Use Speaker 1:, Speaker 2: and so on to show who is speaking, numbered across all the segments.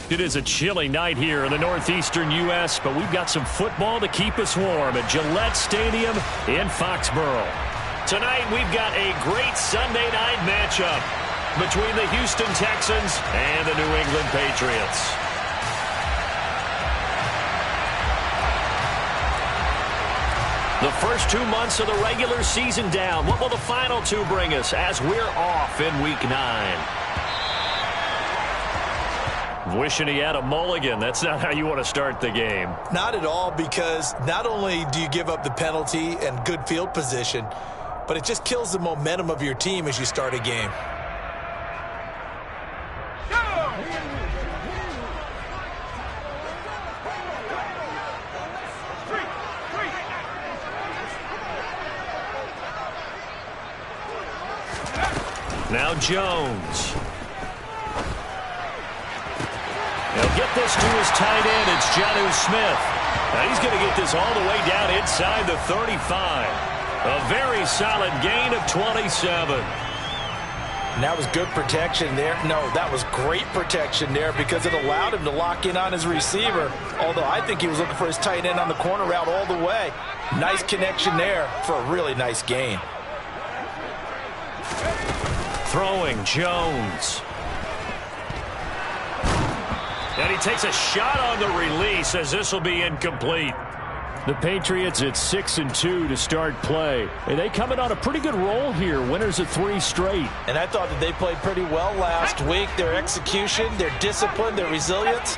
Speaker 1: It is a chilly night here in the northeastern U.S., but we've got some football to keep us warm at Gillette Stadium in Foxborough. Tonight, we've got a great Sunday night matchup between the Houston Texans and the New England Patriots. The first 2 months of the regular season down. What will the final two bring us as we're off in Week 9? Wishing he had a mulligan. That's not how you want to start the game.
Speaker 2: Not at all, because not only do you give up the penalty and good field position, but it just kills the momentum of your team as you start a game.
Speaker 1: Now Jones. He'll get this to his tight end. It's Jonnu Smith. Now he's going to get this all the way down inside the 35. A very solid gain of 27.
Speaker 2: And that was good protection there. No, that was great protection there because it allowed him to lock in on his receiver. Although I think he was looking for his tight end on the corner route all the way. Nice connection there for a really nice gain.
Speaker 1: Throwing Jones. And he takes a shot on the release as this will be incomplete. The Patriots at 6-2 to start play. And they come in on a pretty good roll here. Winners of 3 straight.
Speaker 2: And I thought that they played pretty well last week. Their execution, their discipline, their resilience,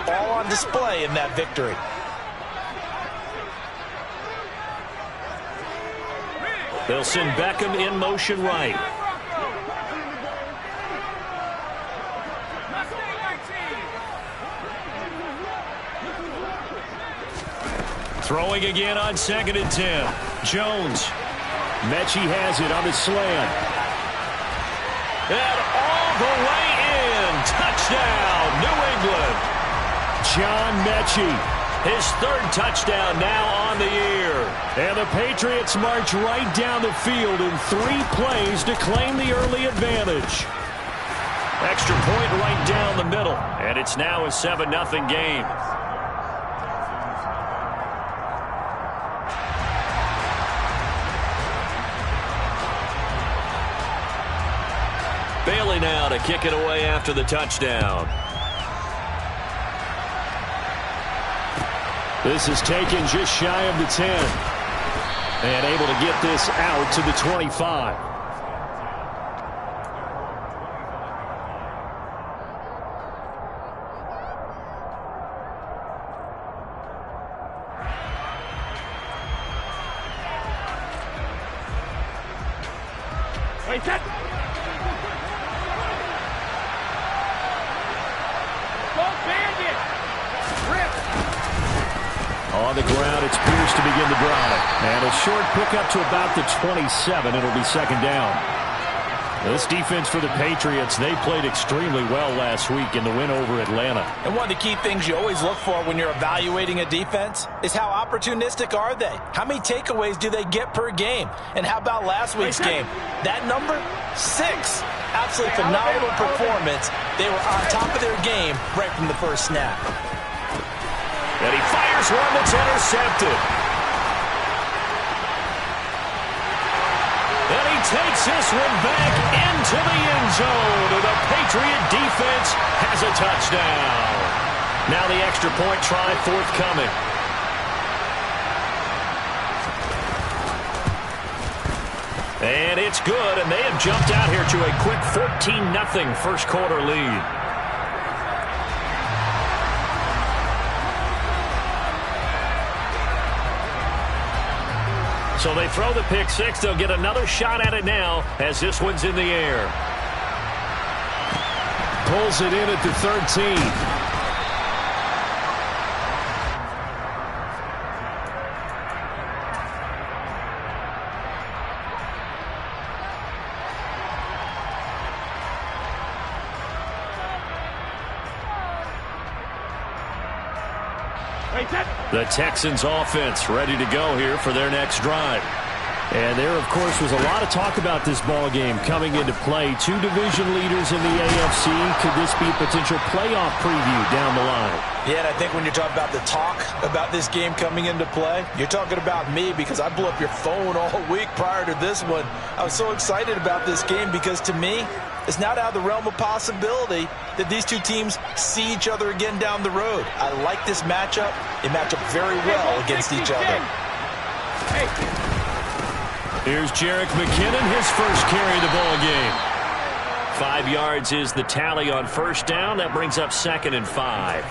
Speaker 2: all on display in that victory.
Speaker 1: They'll send Beckham in motion right. Throwing again on 2nd and 10. Jones. Mechie has it on the slant. And all the way in. Touchdown, New England. John Mechie. His 3rd touchdown now on the year. And the Patriots march right down the field in 3 plays to claim the early advantage. Extra point right down the middle. And it's now a 7-0 game. Bailey now to kick it away after the touchdown. This is taken just shy of the 10. And able to get this out to the 25.
Speaker 3: Wait, that.
Speaker 1: On the ground, it's Pierce to begin the drive. And a short pickup to about the 27. It'll be 2nd down. This defense for the Patriots, they played extremely well last week in the win over Atlanta.
Speaker 2: And one of the key things you always look for when you're evaluating a defense is how opportunistic are they? How many takeaways do they get per game? And how about last week's game? That number? 6. Absolutely phenomenal performance. They were on top of their game right from the first snap.
Speaker 1: And he fires one that's intercepted. And he takes this one back into the end zone. And the Patriot defense has a touchdown. Now the extra point try forthcoming. And it's good, and they have jumped out here to a quick 14-0 first quarter lead. So they throw the pick 6. They'll get another shot at it now as this one's in the air. Pulls it in at the 13. The Texans offense ready to go here for their next drive. And there, of course, was a lot of talk about this ball game coming into play. Two division leaders in the AFC. Could this be a potential playoff preview down the line?
Speaker 2: Yeah, and I think when you're talking about the talk about this game coming into play, you're talking about me because I blew up your phone all week prior to this one. I was so excited about this game because, to me, it's not out of the realm of possibility that these two teams see each other again down the road. I like this matchup. They match up very well against each other.
Speaker 1: Here's Jerick McKinnon, his first carry of the ball game. 5 yards is the tally on first down. That brings up 2nd and 5.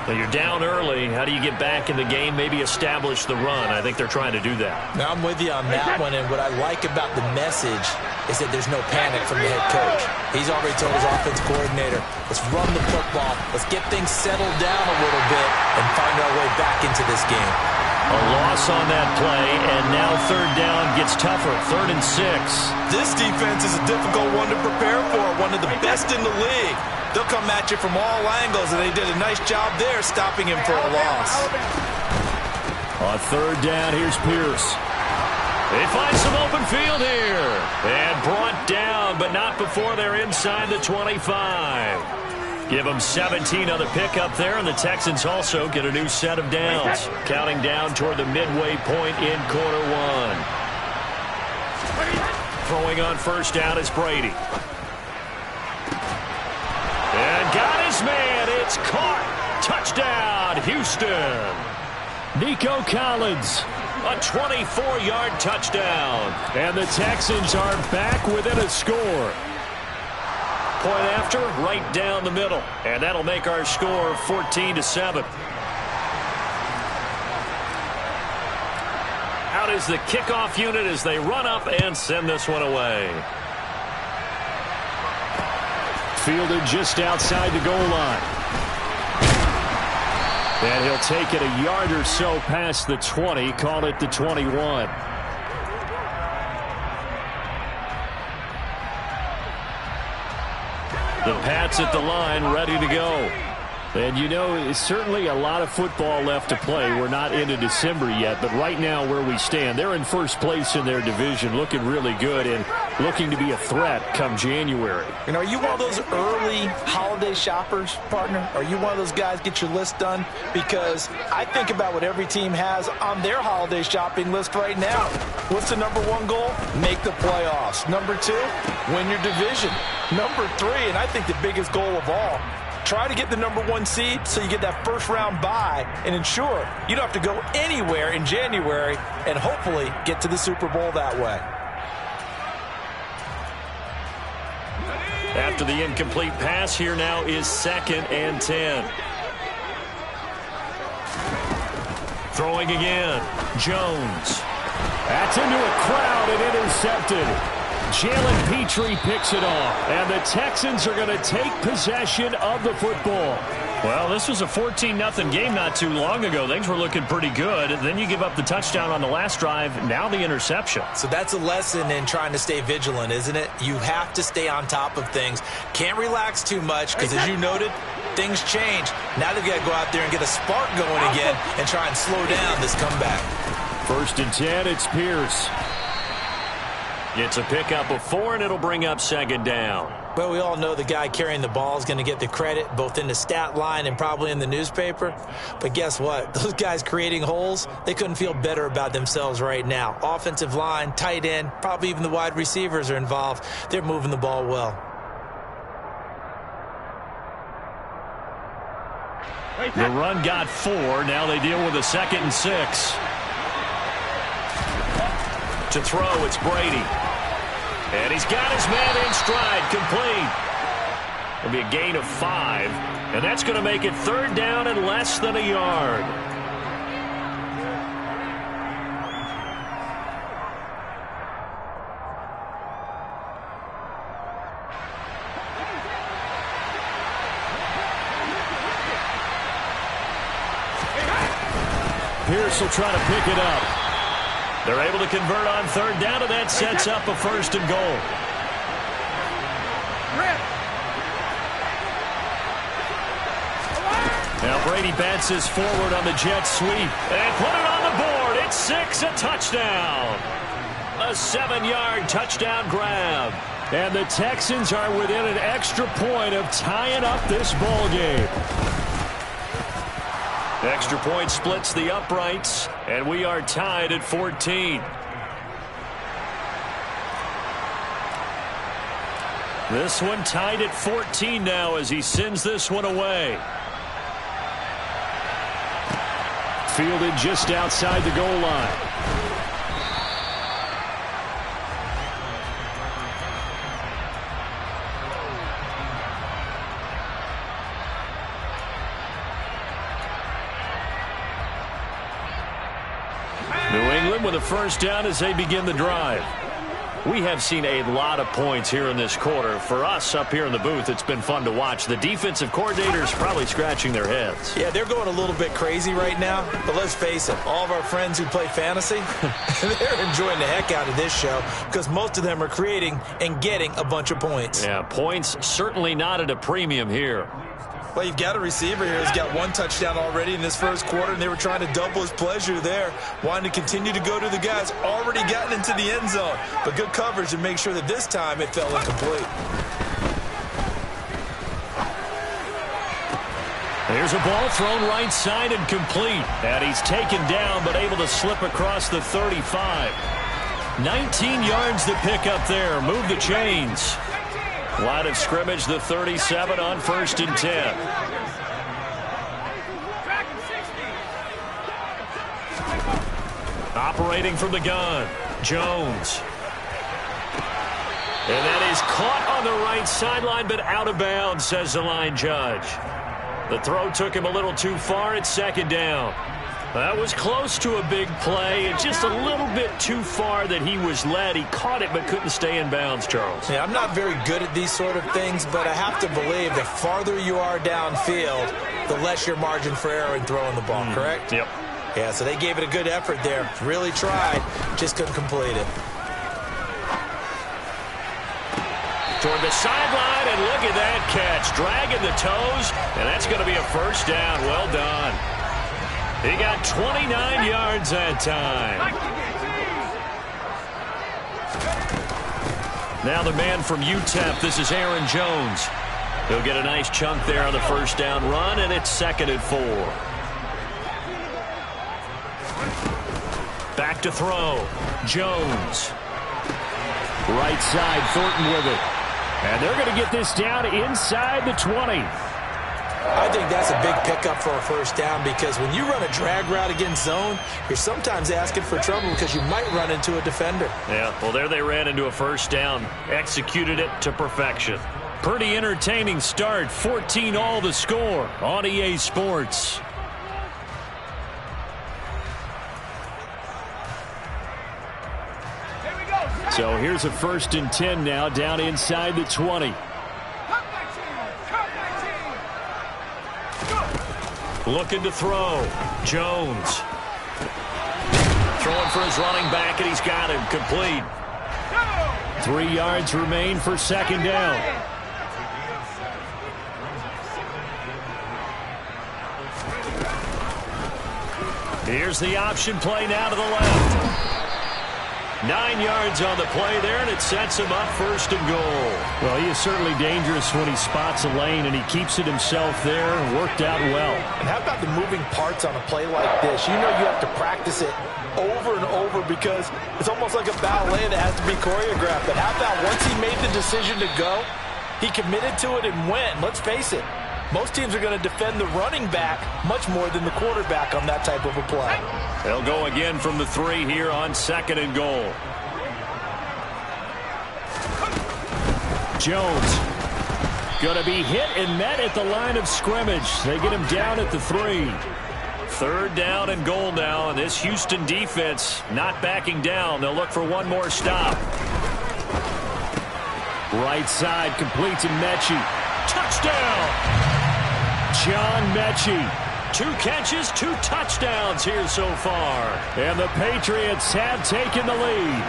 Speaker 1: When you're down early, how do you get back in the game, maybe establish the run? I think they're trying to do that.
Speaker 2: Now, I'm with you on that one, and what I like about the message is that there's no panic from the head coach. He's already told his offense coordinator, let's run the football, let's get things settled down a little bit and find our way back into this game.
Speaker 1: A loss on that play, and now 3rd down gets tougher, 3rd and 6.
Speaker 2: This defense is a difficult one to prepare for, one of the best in the league. They'll come at you from all angles, and they did a nice job there stopping him for a loss.
Speaker 1: On 3rd down, here's Pierce. They find some open field here. And brought down, but not before they're inside the 25. Give them 17 on the pickup there, and the Texans also get a new set of downs. Counting down toward the midway point in quarter 1. Throwing on first down is Brady. And got his man. It's caught. Touchdown, Houston. Nico Collins, a 24-yard touchdown. And the Texans are back within a score. Point after, right down the middle. And that'll make our score 14-7. Out is the kickoff unit as they run up and send this one away. Fielded just outside the goal line. And he'll take it a yard or so past the 20, call it the 21. The Pats at the line, ready to go. And, you know, it's certainly a lot of football left to play. We're not into December yet, but right now where we stand, they're in first place in their division, looking really good and looking to be a threat come January.
Speaker 2: You know, are you one of those early holiday shoppers, partner? Are you one of those guys get your list done? Because I think about what every team has on their holiday shopping list right now. What's the #1 goal? Make the playoffs. #2, win your division. #3, and I think the biggest goal of all, try to get the #1 seed so you get that first-round bye and ensure you don't have to go anywhere in January and hopefully get to the Super Bowl that way.
Speaker 1: After the incomplete pass, here now is 2nd and 10. Throwing again. Jones. That's into a crowd and intercepted. Jalen Petrie picks it off, and the Texans are going to take possession of the football. Well, this was a 14-0 game not too long ago. Things were looking pretty good. Then you give up the touchdown on the last drive, now the interception.
Speaker 2: So that's a lesson in trying to stay vigilant, isn't it? You have to stay on top of things. Can't relax too much because, as you noted, things change. Now they've got to go out there and get a spark going again and try and slow down this comeback.
Speaker 1: 1st and 10, it's Pierce. It's a pickup of 4, and it'll bring up 2nd down.
Speaker 2: Well, we all know the guy carrying the ball is going to get the credit, both in the stat line and probably in the newspaper. But guess what? Those guys creating holes, they couldn't feel better about themselves right now. Offensive line, tight end, probably even the wide receivers are involved. They're moving the ball well.
Speaker 1: The run got 4. Now they deal with a 2nd and 6. To throw, it's Brady. And he's got his man in stride, complete. It'll be a gain of 5, and that's going to make it 3rd down and less than a yard. Pierce will try to pick it up. They're able to convert on 3rd down, and that sets up a 1st and goal. Now Brady bounces forward on the jet sweep and put it on the board. It's 6, a touchdown. A 7-yard touchdown grab. And the Texans are within an extra point of tying up this ball game. Extra point splits the uprights, and we are tied at 14. This one tied at 14 now as he sends this one away. Fielded just outside the goal line. New England with a first down as they begin the drive. We have seen a lot of points here in this quarter. For us up here in the booth, it's been fun to watch. The defensive coordinators probably scratching their heads.
Speaker 2: Yeah, they're going a little bit crazy right now. But let's face it, all of our friends who play fantasy, they're enjoying the heck out of this show because most of them are creating and getting a bunch of points.
Speaker 1: Yeah, points certainly not at a premium here.
Speaker 2: Well, you've got a receiver here who's got 1 touchdown already in this first quarter, and they were trying to double his pleasure there, wanting to continue to go to the guys already gotten into the end zone. But good coverage to make sure that this time it fell incomplete.
Speaker 1: There's a ball thrown right side and complete. And he's taken down but able to slip across the 35. 19 yards to pick up there. Move the chains. Line of scrimmage, the 37 on 1st and 10. Operating from the gun, Jones. And that is caught on the right sideline, but out of bounds, says the line judge. The throw took him a little too far at 2nd down. That was close to a big play. It's just a little bit too far that he was led. He caught it but couldn't stay in bounds, Charles.
Speaker 2: Yeah, I'm not very good at these sort of things, but I have to believe the farther you are downfield, the less your margin for error in throwing the ball, correct?
Speaker 1: Yep.
Speaker 2: Yeah, so they gave it a good effort there. Really tried, just couldn't complete it.
Speaker 1: Toward the sideline, and look at that catch. Dragging the toes, and that's going to be a first down. Well done. He got 29 yards that time. Now the man from UTEP, this is Aaron Jones. He'll get a nice chunk there on the first down run, and it's 2nd and 4. Back to throw. Jones. Right side, Thornton with it. And they're going to get this down inside the 20.
Speaker 2: I think that's a big pickup for a first down because when you run a drag route against zone, you're sometimes asking for trouble because you might run into a defender.
Speaker 1: Yeah, well, there they ran into a first down. Executed it to perfection. Pretty entertaining start. 14-all the score on EA Sports. So here's a 1st and 10 now down inside the 20. Looking to throw. Jones. Throwing for his running back, and he's got him complete. 3 yards remain for 2nd down. Here's the option play now to the left. 9 yards on the play there, and it sets him up 1st and goal. Well, he is certainly dangerous when he spots a lane, and he keeps it himself there and worked out well.
Speaker 2: And how about the moving parts on a play like this? You know you have to practice it over and over because it's almost like a ballet that has to be choreographed. But how about once he made the decision to go, he committed to it and went. Let's face it, most teams are going to defend the running back much more than the quarterback on that type of a play.
Speaker 1: They'll go again from the 3 here on 2nd and goal. Jones going to be hit and met at the line of scrimmage. They get him down at the 3. 3rd down and goal now, and this Houston defense not backing down. They'll look for one more stop. Right side completes and Mechie. Touchdown! John Mechie. 2 catches, 2 touchdowns here so far. And the Patriots have taken the lead.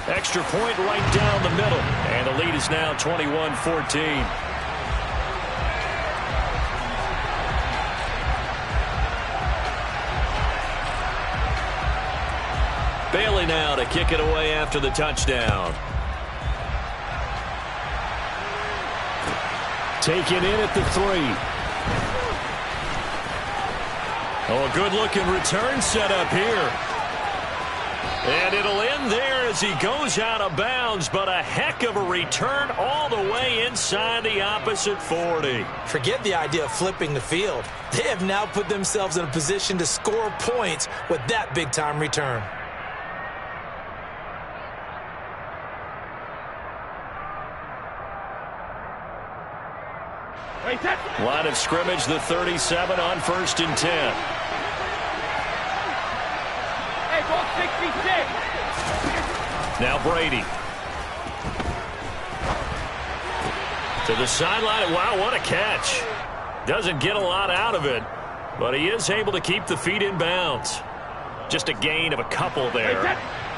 Speaker 1: Extra point right down the middle. And the lead is now 21-14. Bailey now to kick it away after the touchdown. Taken in at the 3. Oh, a good-looking return set up here. And it'll end there as he goes out of bounds, but a heck of a return all the way inside the opposite 40.
Speaker 2: Forget the idea of flipping the field. They have now put themselves in a position to score points with that big-time return.
Speaker 1: Line of scrimmage, the 37 on 1st and 10. Now Brady. To the sideline. Wow, what a catch. Doesn't get a lot out of it, but he is able to keep the feet in bounds. Just a gain of a couple there.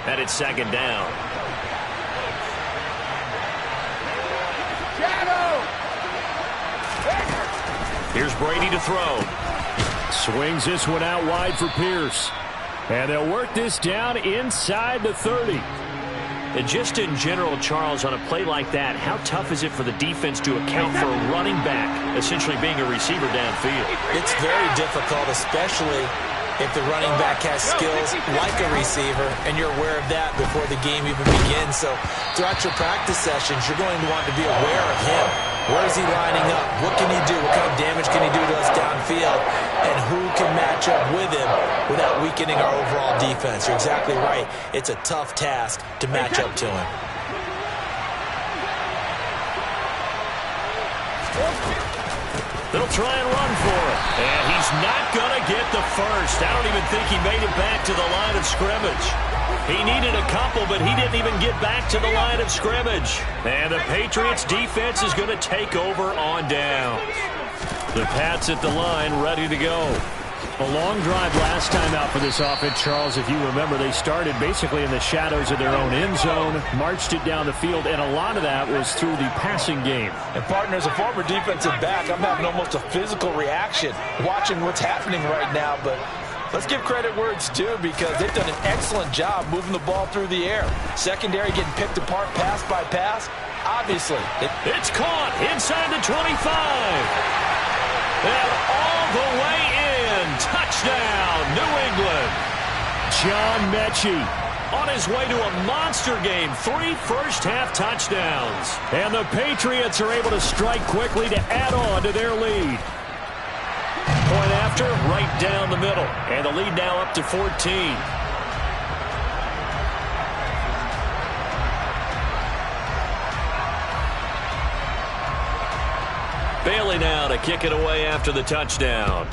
Speaker 1: And it's 2nd down. Here's Brady to throw. Swings this one out wide for Pierce. And they'll work this down inside the 30. And just in general, Charles, on a play like that, how tough is it for the defense to account for a running back essentially being a receiver downfield?
Speaker 2: It's very difficult, especially if the running back has skills like a receiver, and you're aware of that before the game even begins. So throughout your practice sessions, you're going to want to be aware of him. Where is he lining up? What can he do? What kind of damage can he do to us downfield? And who can match up with him without weakening our overall defense? You're exactly right. It's a tough task to match up to him.
Speaker 1: They'll try and run for it. And he's not going to get the first. I don't even think he made it back to the line of scrimmage. He needed a couple, but he didn't even get back to the line of scrimmage. And the Patriots defense is going to take over on downs. The Pats at the line, ready to go. A long drive last time out for this offense, Charles. If you remember, they started basically in the shadows of their own end zone, marched it down the field, and a lot of that was through the passing game.
Speaker 2: And, partner, as a former defensive back, I'm having almost a physical reaction watching what's happening right now. But let's give credit where it's due, because they've done an excellent job moving the ball through the air. Secondary getting picked apart pass by pass. Obviously.
Speaker 1: It's caught inside the 25. And all the way in. Touchdown, New England. John Mechie on his way to a monster game. 3 first-half touchdowns. And the Patriots are able to strike quickly to add on to their lead. Point after, right down the middle. And the lead now up to 14. Bailey now to kick it away after the touchdown.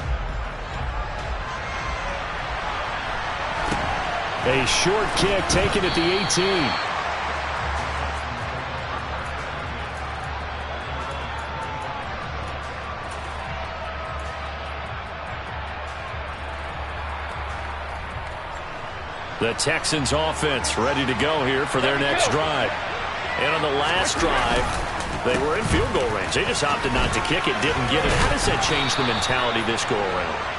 Speaker 1: A short kick taken at the 18. The Texans offense ready to go here for their next drive. And on the last drive, they were in field goal range. They just opted not to kick it, didn't get it. How does that change the mentality this go around?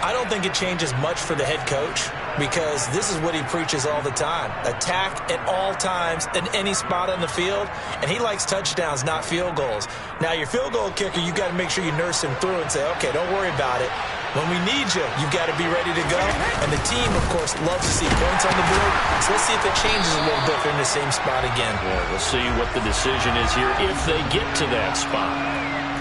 Speaker 2: I don't think it changes much for the head coach, because this is what he preaches all the time. Attack at all times in any spot on the field, and he likes touchdowns, not field goals. Now, your field goal kicker, you've got to make sure you nurse him through and say, okay, don't worry about it. When we need you, you've got to be ready to go. And the team, of course, loves to see points on the board. So let's see if it changes a little bit if they're in the same spot again.
Speaker 1: Yeah, we'll see what the decision is here if they get to that spot.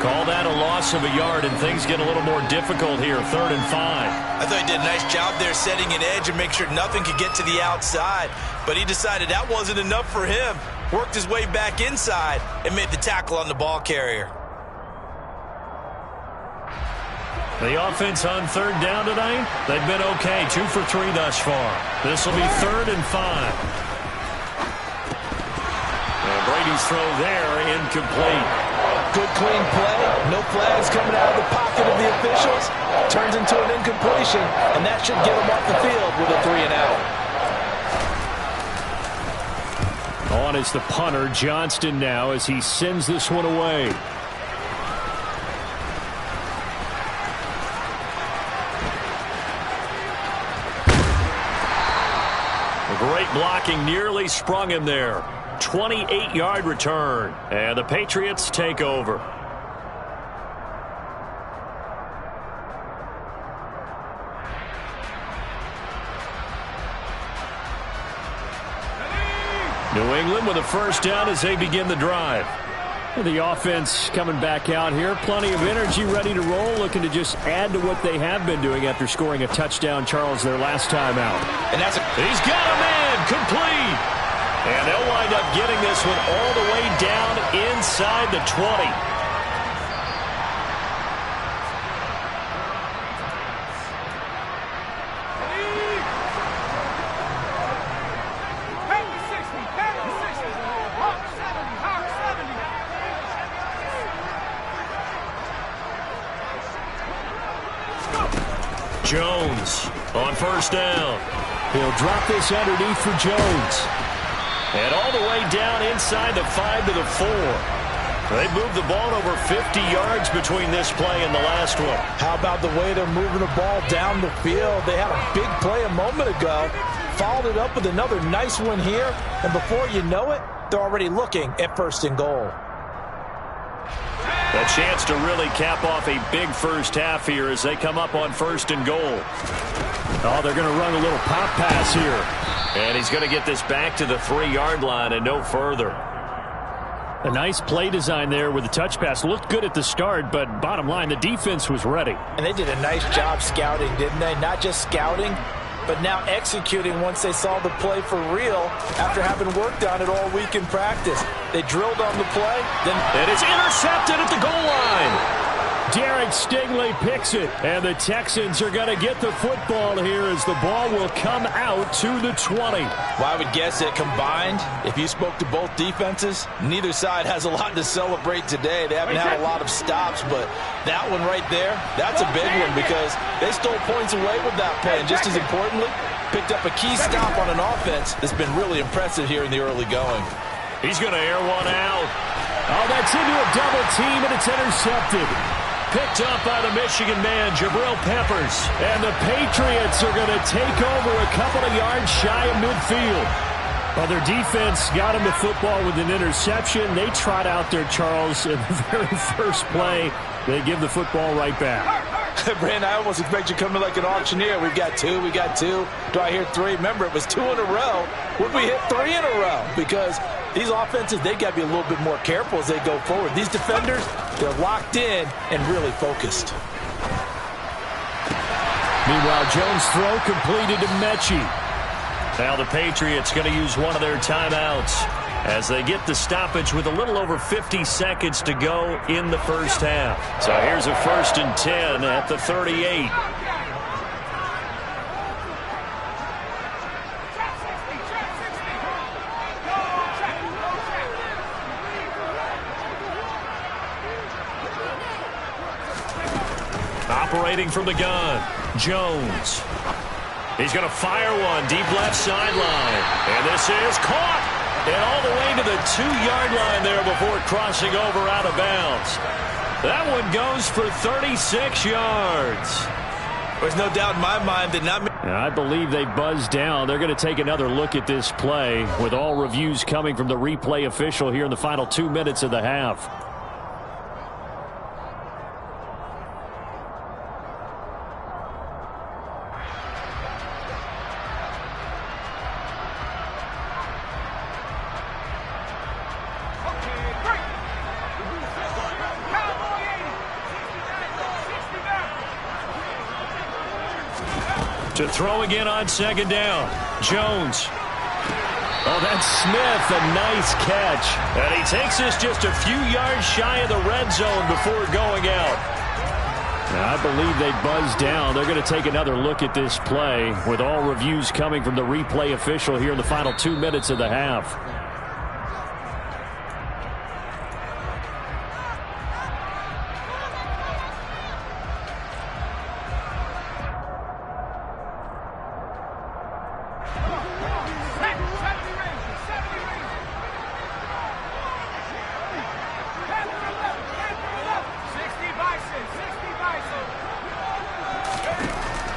Speaker 1: Call that a loss of a yard, and things get a little more difficult here, 3rd and 5.
Speaker 2: I thought he did a nice job there setting an edge and make sure nothing could get to the outside. But he decided that wasn't enough for him. Worked his way back inside and made the tackle on the ball carrier.
Speaker 1: The offense on 3rd down tonight, they've been okay. 2 for 3 thus far. This will be 3rd and 5. And Brady's throw there, incomplete.
Speaker 2: Good clean play. No flags coming out of the pocket of the officials. Turns into an incompletion, and that should get him off the field with a 3 and out.
Speaker 1: On is the punter, Johnston, now as he sends this one away. blocking nearly sprung him there. 28-yard return, and the Patriots take over. New England with a first down as they begin the drive. The offense coming back out here. Plenty of energy, ready to roll, looking to just add to what they have been doing after scoring a touchdown, Charles, their last time out.
Speaker 2: And
Speaker 1: he's got a man, complete. And they'll wind up getting this one all the way down inside the 20. Jones on first down.
Speaker 3: He'll drop this underneath for Jones.
Speaker 1: And all the way down inside the 5 to the 4. They moved the ball over 50 yards between this play and the last one.
Speaker 2: How about the way they're moving the ball down the field? They had a big play a moment ago, followed it up with another nice one here, and before you know it, they're already looking at first and goal.
Speaker 1: A chance to really cap off a big first half here as they come up on first and goal.
Speaker 3: Oh, they're going to run a little pop pass here.
Speaker 1: And he's going to get this back to the 3-yard line and no further.
Speaker 3: A nice play design there with the touch pass. Looked good at the start, but bottom line, the defense was ready.
Speaker 2: And they did a nice job scouting, didn't they? Not just scouting, but now executing once they saw the play for real after having worked on it all week in practice. They drilled on the play.
Speaker 1: Then it's intercepted at the goal line.
Speaker 3: Derek Stingley picks it, and the Texans are going to get the football here as the ball will come out to the 20.
Speaker 2: Well, I would guess that combined, if you spoke to both defenses, neither side has a lot to celebrate today. They haven't had a lot of stops, but that one right there, that's a big one because they stole points away with that play, and just as importantly, picked up a key stop on an offense that's been really impressive here in the early going.
Speaker 1: He's going to air one out.
Speaker 3: Oh, that's into a double team, and it's intercepted.
Speaker 1: Picked up by the Michigan man, Jabril Peppers.
Speaker 3: And the Patriots are going to take over a couple of yards shy of midfield. Well, their defense got him the football with an interception. They trot out there, Charles, in the very first play. They give the football right back.
Speaker 2: Brandon, I almost expect you coming like an auctioneer. We've got two. Do I hear three? Remember, it was 2 in a row. Would we hit 3 in a row? Because these offenses, they got to be a little bit more careful as they go forward. These defenders, they're locked in and really focused.
Speaker 3: Meanwhile, Jones' throw completed to Mechie.
Speaker 1: Now the Patriots going to use one of their timeouts as they get the stoppage with a little over 50 seconds to go in the first half. So here's a 1st and 10 at the 38. Operating from the gun, Jones. He's going to fire one deep left sideline. And this is caught. And all the way to the 2-yard line there before crossing over out of bounds. That one goes for 36 yards.
Speaker 2: There's no doubt in my mind that
Speaker 3: I believe they buzzed down. They're going to take another look at this play with all reviews coming from the replay official here in the final 2 minutes of the half. To throw again on 2nd down. Jones. Oh, that's Smith. A nice catch.
Speaker 1: And he takes this just a few yards shy of the red zone before going out.
Speaker 3: Now, I believe they buzzed down. They're going to take another look at this play with all reviews coming from the replay official here in the final 2 minutes of the half.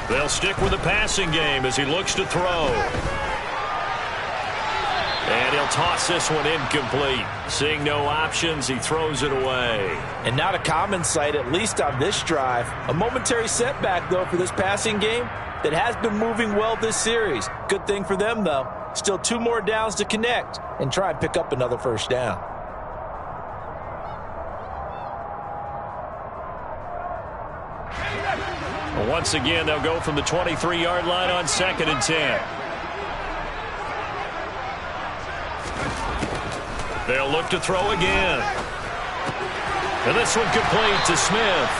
Speaker 1: They'll stick with the passing game as he looks to throw. toss this one incomplete. Seeing no options, he throws it away.
Speaker 2: And not a common sight, at least on this drive. A momentary setback, though, for this passing game that has been moving well this series. Good thing for them, though. Still 2 more downs to connect and try and pick up another first down.
Speaker 1: Once again, they'll go from the 23-yard line on 2nd and 10. They'll look to throw again. And this one complete to Smith.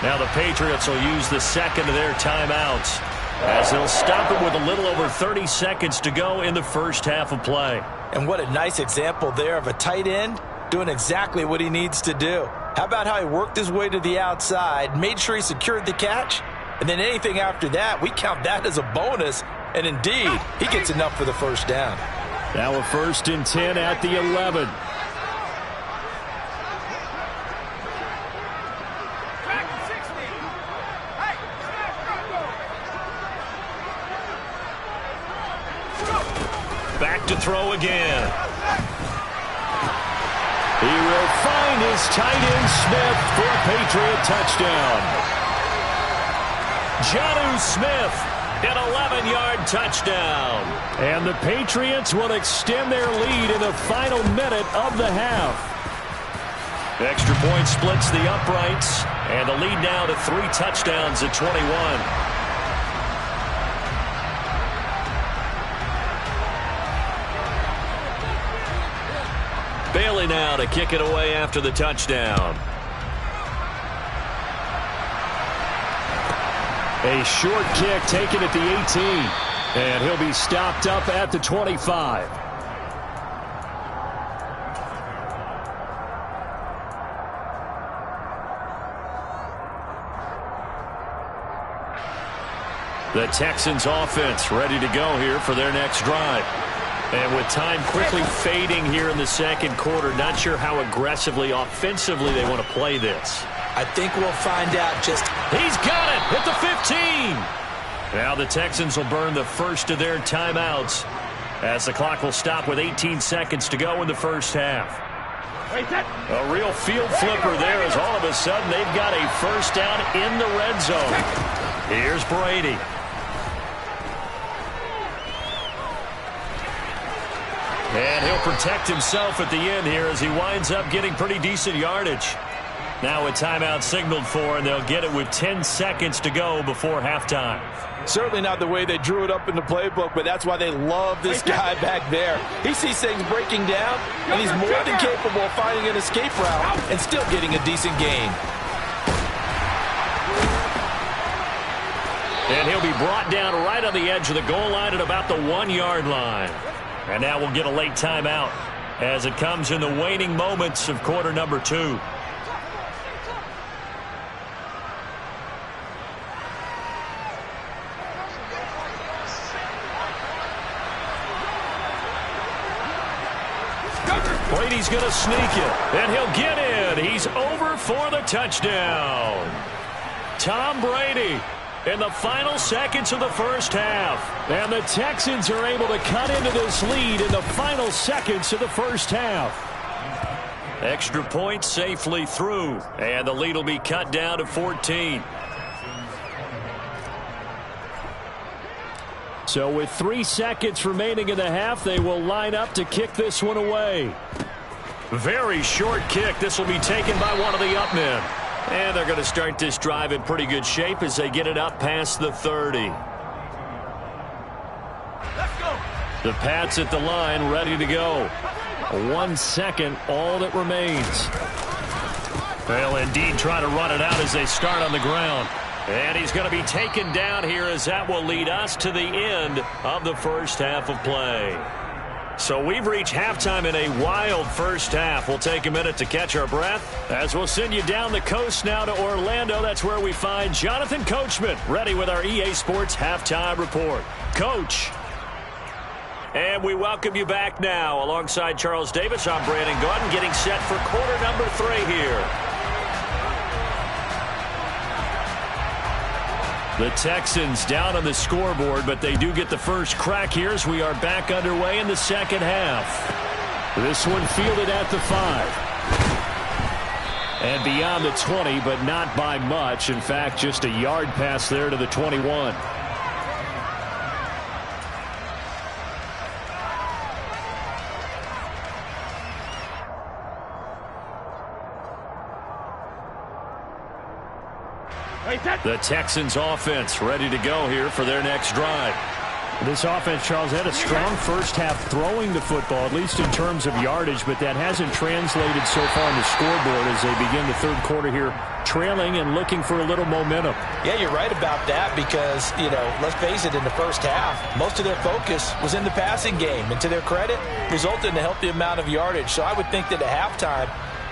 Speaker 1: Now the Patriots will use the second of their timeouts as they'll stop it with a little over 30 seconds to go in the first half of play.
Speaker 2: And what a nice example there of a tight end doing exactly what he needs to do. How about how he worked his way to the outside, made sure he secured the catch, and then anything after that, we count that as a bonus, and indeed, he gets enough for the first down.
Speaker 3: Now a 1st and 10 at the 11.
Speaker 1: Back to throw again. He will find his tight end Smith for a Patriot touchdown. Jonnu Smith, an 11-yard touchdown.
Speaker 3: And the Patriots will extend their lead in the final minute of the half.
Speaker 1: Extra point splits the uprights, and the lead now to 3 touchdowns at 21. Bailey now to kick it away after the touchdown.
Speaker 3: A short kick taken at the 18. And he'll be stopped up at the 25.
Speaker 1: The Texans offense ready to go here for their next drive. And with time quickly fading here in the second quarter, not sure how aggressively, offensively they want to play this.
Speaker 2: I think we'll find out just...
Speaker 1: He's got it at the 15. Now the Texans will burn the first of their timeouts as the clock will stop with 18 seconds to go in the first half. A real field flipper there as all of a sudden they've got a first down in the red zone. Here's Brady. And he'll protect himself at the end here as he winds up getting pretty decent yardage. Now a timeout signaled for, and they'll get it with 10 seconds to go before halftime.
Speaker 2: Certainly not the way they drew it up in the playbook, but that's why they love this guy back there. He sees things breaking down, and he's more than capable of finding an escape route and still getting a decent gain.
Speaker 1: And he'll be brought down right on the edge of the goal line at about the 1-yard line. And now we'll get a late timeout as it comes in the waning moments of quarter number 2. Brady's going to sneak it, and he'll get in. He's over for the touchdown. Tom Brady in the final seconds of the first half.
Speaker 3: And the Texans are able to cut into this lead in the final seconds of the first half.
Speaker 1: Extra point safely through, and the lead will be cut down to 14.
Speaker 3: So with 3 seconds remaining in the half, they will line up to kick this one away.
Speaker 1: Very short kick. This will be taken by one of the up men. And they're going to start this drive in pretty good shape as they get it up past the 30.
Speaker 2: Let's go.
Speaker 1: The Pats at the line ready to go.
Speaker 3: 1 second, all that remains.
Speaker 1: They'll indeed try to run it out as they start on the ground. And he's going to be taken down here as that will lead us to the end of the first half of play. So we've reached halftime in a wild first half. We'll take a minute to catch our breath as we'll send you down the coast now to Orlando. That's where we find Jonathan Coachman ready with our EA Sports Halftime Report. Coach. And we welcome you back now. Alongside Charles Davis, I'm Brandon Gaudin getting set for quarter number 3 here.
Speaker 3: The Texans down on the scoreboard, but they do get the first crack here as we are back underway in the second half. This one fielded at the 5. And beyond the 20, but not by much. In fact, just a yard pass there to the 21. The Texans offense ready to go here for their next drive. This offense, Charles, had a strong first half throwing the football, at least in terms of yardage, but that hasn't translated so far on the scoreboard as they begin the third quarter here, trailing and looking for a little momentum.
Speaker 2: Yeah, you're right about that because, let's face it, in the first half, most of their focus was in the passing game. And to their credit, resulted in a healthy amount of yardage. So I would think that at halftime,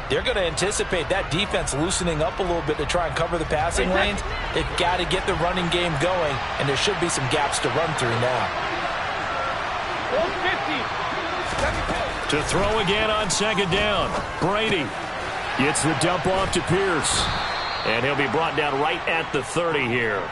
Speaker 2: they're going to anticipate that defense loosening up a little bit to try and cover the passing lanes. They've got to get the running game going, and there should be some gaps to run through now.
Speaker 3: To throw again on second down. Brady gets the dump off to Pierce. And he'll be brought down right at the 30 here.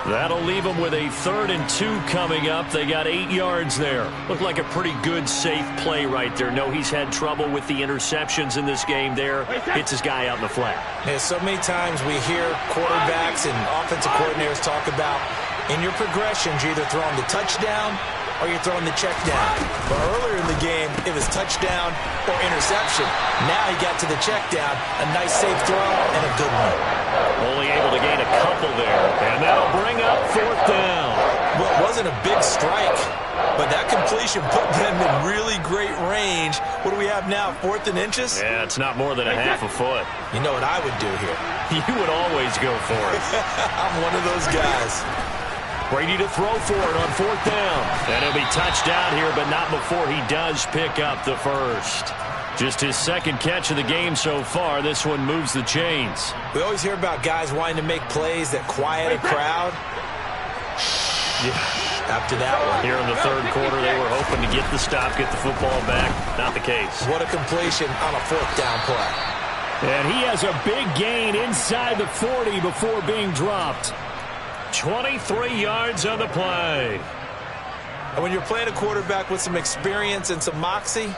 Speaker 3: That'll leave them with a 3rd and 2 coming up. They got 8 yards there. Looked like a pretty good, safe play right there. No, he's had trouble with the interceptions in this game there. Hits his guy out in the flat.
Speaker 2: Yeah, so many times we hear quarterbacks and offensive coordinators talk about in your progressions, you're either throwing the touchdown or you're throwing the check down. But earlier in the game, it was touchdown or interception. Now he got to the check down, a nice safe throw and a good one.
Speaker 3: Only able to gain a couple there, and that'll bring up 4th down.
Speaker 2: Well, it wasn't a big strike, but that completion put them in really great range. What do we have now, 4th and inches?
Speaker 3: Yeah, it's not more than a half a foot.
Speaker 2: You know what I would do here?
Speaker 3: You would always go for it.
Speaker 2: I'm one of those guys.
Speaker 3: Brady to throw for it on 4th down. And he'll be touched down here, but not before he does pick up the first. Just his second catch of the game so far. This one moves the chains.
Speaker 2: We always hear about guys wanting to make plays that quiet a crowd. After that one.
Speaker 3: Here in the third quarter, they were hoping to get the stop, get the football back. Not the case.
Speaker 2: What a completion on a 4th down play.
Speaker 3: And he has a big gain inside the 40 before being dropped. 23 yards on the play.
Speaker 2: And when you're playing a quarterback with some experience and some moxie,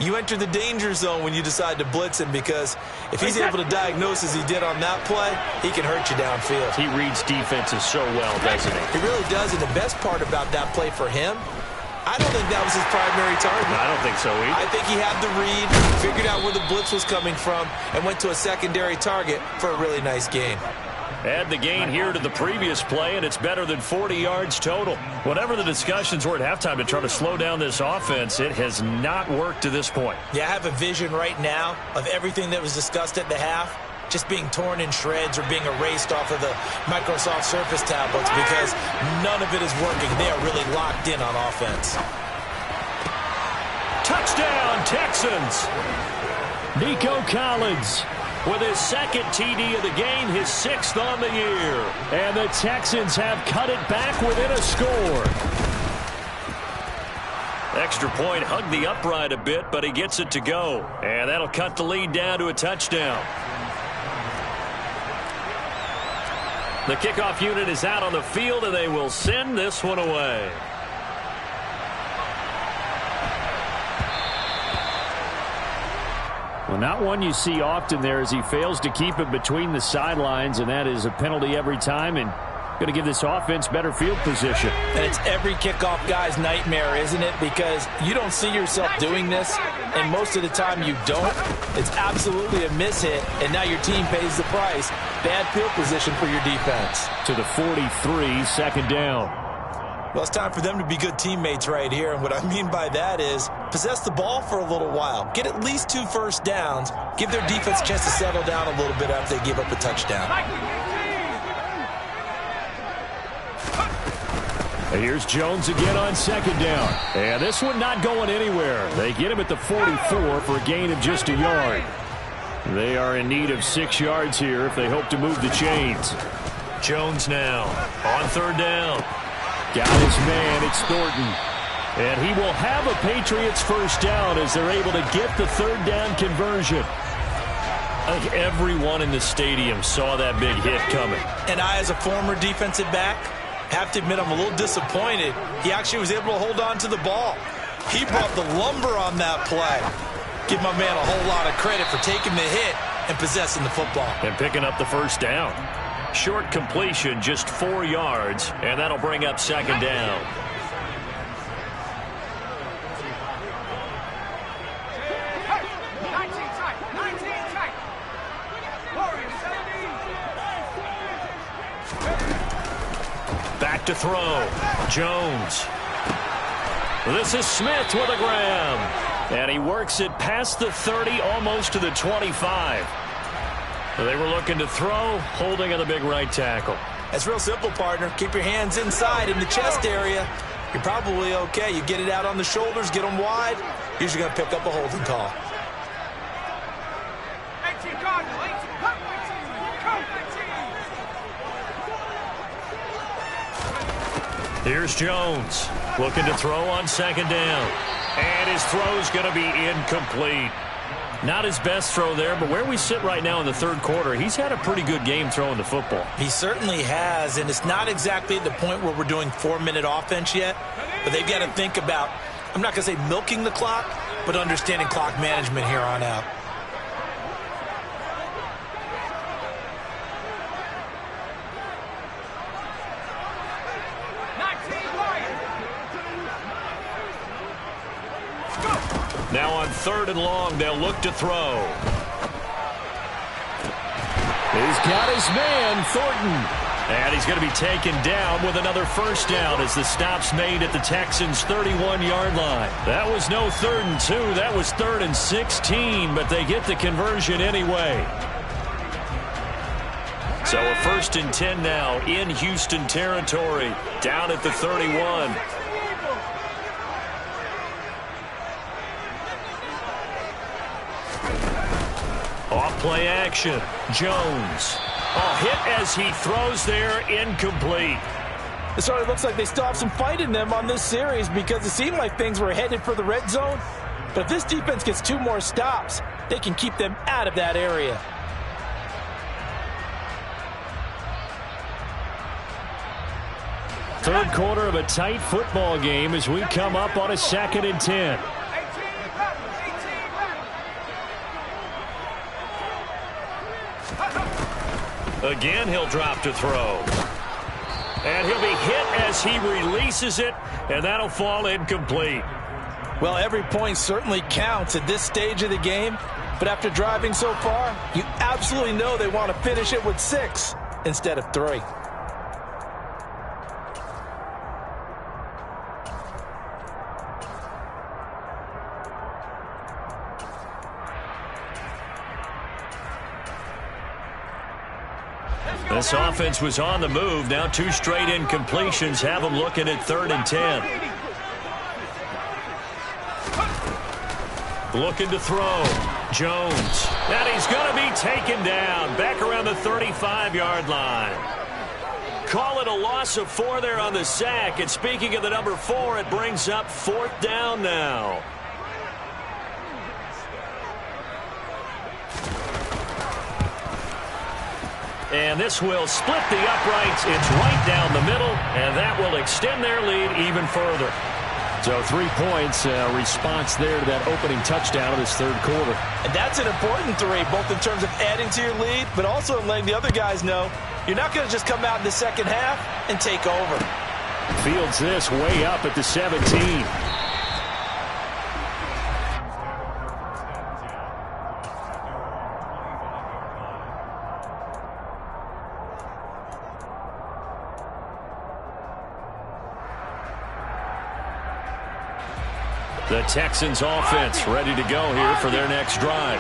Speaker 2: you enter the danger zone when you decide to blitz him, because if he's able to diagnose as he did on that play, he can hurt you downfield.
Speaker 3: He reads defenses so well, doesn't he?
Speaker 2: He really does, and the best part about that play for him, I don't think that was his primary target.
Speaker 3: No, I don't think so either.
Speaker 2: I think he had the read, figured out where the blitz was coming from, and went to a secondary target for a really nice gain.
Speaker 3: Add the gain here to the previous play, and it's better than 40 yards total. Whatever the discussions were at halftime to try to slow down this offense, it has not worked to this point.
Speaker 2: Yeah, I have a vision right now of everything that was discussed at the half just being torn in shreds or being erased off of the Microsoft Surface tablets, because none of it is working. They are really locked in on offense.
Speaker 3: Touchdown, Texans! Nico Collins with his second TD of the game, his 6th on the year. And the Texans have cut it back within a score. Extra point hugged the upright a bit, but he gets it to go. And that'll cut the lead down to a touchdown. The kickoff unit is out on the field, and they will send this one away. Well, not one you see often there, as he fails to keep it between the sidelines, and that is a penalty every time, and going to give this offense better field position.
Speaker 2: And it's every kickoff guy's nightmare, isn't it? Because you don't see yourself doing this, and most of the time you don't. It's absolutely a mishit, and now your team pays the price. Bad field position for your defense.
Speaker 3: To the 43, second down.
Speaker 2: Well, it's time for them to be good teammates right here, and what I mean by that is possess the ball for a little while. Get at least 2 first downs. Give their defense a chance to settle down a little bit after they give up a touchdown.
Speaker 3: And here's Jones again on second down. And this one not going anywhere. They get him at the 44 for a gain of just a yard. They are in need of 6 yards here if they hope to move the chains. Jones now on third down. Got his man, it's Thornton. And he will have a Patriots first down as they're able to get the third down conversion. I think everyone in the stadium saw that big hit coming.
Speaker 2: And I, as a former defensive back, have to admit I'm a little disappointed. He actually was able to hold on to the ball. He brought the lumber on that play. Give my man a whole lot of credit for taking the hit and possessing the football.
Speaker 3: And picking up the first down. Short completion, just 4 yards, and that'll bring up second down. Back to throw. Jones. This is Smith with a grab. And he works it past the 30, almost to the 25. They were looking to throw, holding on the big right tackle.
Speaker 2: That's real simple, partner. Keep your hands inside in the chest area. You're probably okay. You get it out on the shoulders, get them wide. Usually going to pick up a holding call.
Speaker 3: Here's Jones, looking to throw on second down. And his throw's going to be incomplete. Not his best throw there, but where we sit right now in the third quarter, he's had a pretty good game throwing the football.
Speaker 2: He certainly has, and it's not exactly at the point where we're doing 4-minute offense yet, but they've got to think about, I'm not going to say milking the clock, but understanding clock management here on out.
Speaker 3: Now on 3rd and long, they'll look to throw. He's got his man, Thornton. And he's going to be taken down with another first down as the stop's made at the Texans' 31-yard line. That was no 3rd and 2. That was 3rd and 16, but they get the conversion anyway. So a 1st and 10 now in Houston territory, down at the 31. Off play action. Jones. Hit as he throws there, incomplete.
Speaker 2: It already looks like they still have some fight in them on this series because it seemed like things were headed for the red zone. But if this defense gets 2 more stops, they can keep them out of that area.
Speaker 3: Third quarter of a tight football game as we come up on a 2nd and 10. Again, he'll drop to throw. And he'll be hit as he releases it, and that'll fall incomplete.
Speaker 2: Well, every point certainly counts at this stage of the game, but after driving so far, you absolutely know they want to finish it with 6 instead of 3.
Speaker 3: This offense was on the move. Now 2 straight incompletions have them looking at 3rd and 10. Looking to throw. Jones. And he's going to be taken down. Back around the 35-yard line. Call it a loss of 4 there on the sack. And speaking of the number 4, it brings up 4th down now. And this will split the uprights. It's right down the middle, and that will extend their lead even further. So 3 points, response there to that opening touchdown of this third quarter.
Speaker 2: And that's an important 3, both in terms of adding to your lead, but also in letting the other guys know you're not going to just come out in the second half and take over.
Speaker 3: Fields this way up at the 17. The Texans offense ready to go here for their next drive.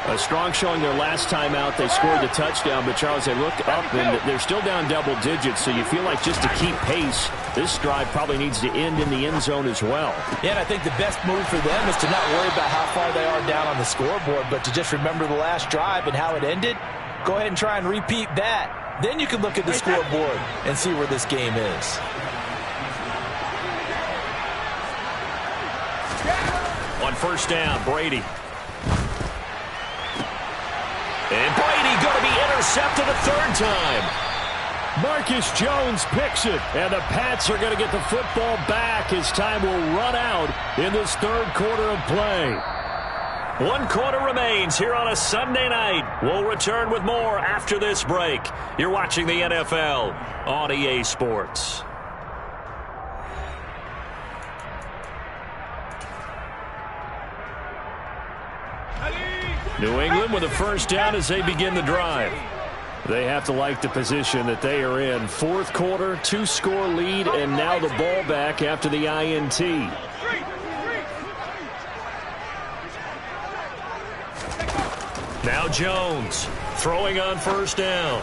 Speaker 4: A strong showing their last time out. They scored the touchdown, but Charles, they look up and they're still down double digits, so you feel like just to keep pace, this drive probably needs to end in the end zone as well.
Speaker 2: Yeah, and I think the best move for them is to not worry about how far they are down on the scoreboard, but to just remember the last drive and how it ended. Go ahead and try and repeat that. Then you can look at the scoreboard and see where this game is.
Speaker 3: On first down, Brady.
Speaker 1: And Brady going to be intercepted a third time.
Speaker 3: Marcus Jones picks it, and the Pats are going to get the football back as time will run out in this third quarter of play.
Speaker 1: 1 quarter remains here on a Sunday night. We'll return with more after this break. You're watching the NFL on EA Sports.
Speaker 3: New England with a first down as they begin the drive. They have to like the position that they are in. Fourth quarter, 2-score lead, and now the ball back after the INT.
Speaker 1: Now Jones throwing on first down.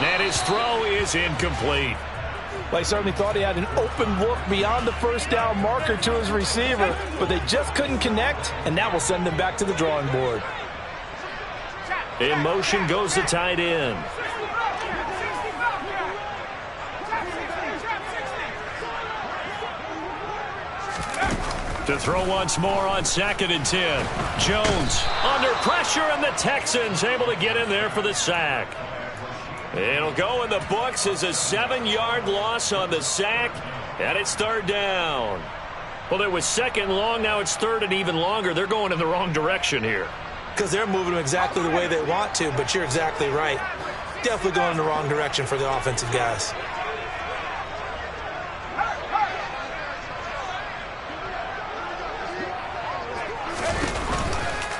Speaker 1: And his throw is incomplete.
Speaker 2: Well, he certainly thought he had an open look beyond the first down marker to his receiver, but they just couldn't connect, and that will send them back to the drawing board.
Speaker 1: In motion goes the tight end. To throw once more on 2nd and 10. Jones under pressure, and the Texans able to get in there for the sack. It'll go in the books as a 7-yard loss on the sack, and it's third down.
Speaker 3: Well, it was second long. Now it's third and even longer. They're going in the wrong direction here.
Speaker 2: Because they're moving them exactly the way they want to, but you're exactly right. Definitely going in the wrong direction for the offensive guys.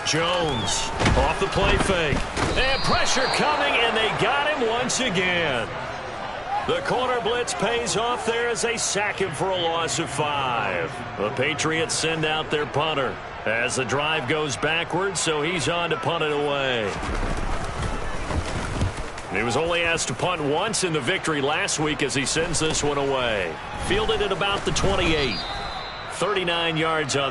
Speaker 1: Jones off the play fake. And pressure coming, and they got him once again. The corner blitz pays off there as they sack him for a loss of 5. The Patriots send out their punter as the drive goes backwards, so he's on to punt it away. He was only asked to punt once in the victory last week as he sends this one away. Fielded at about the 28. 39 yards on the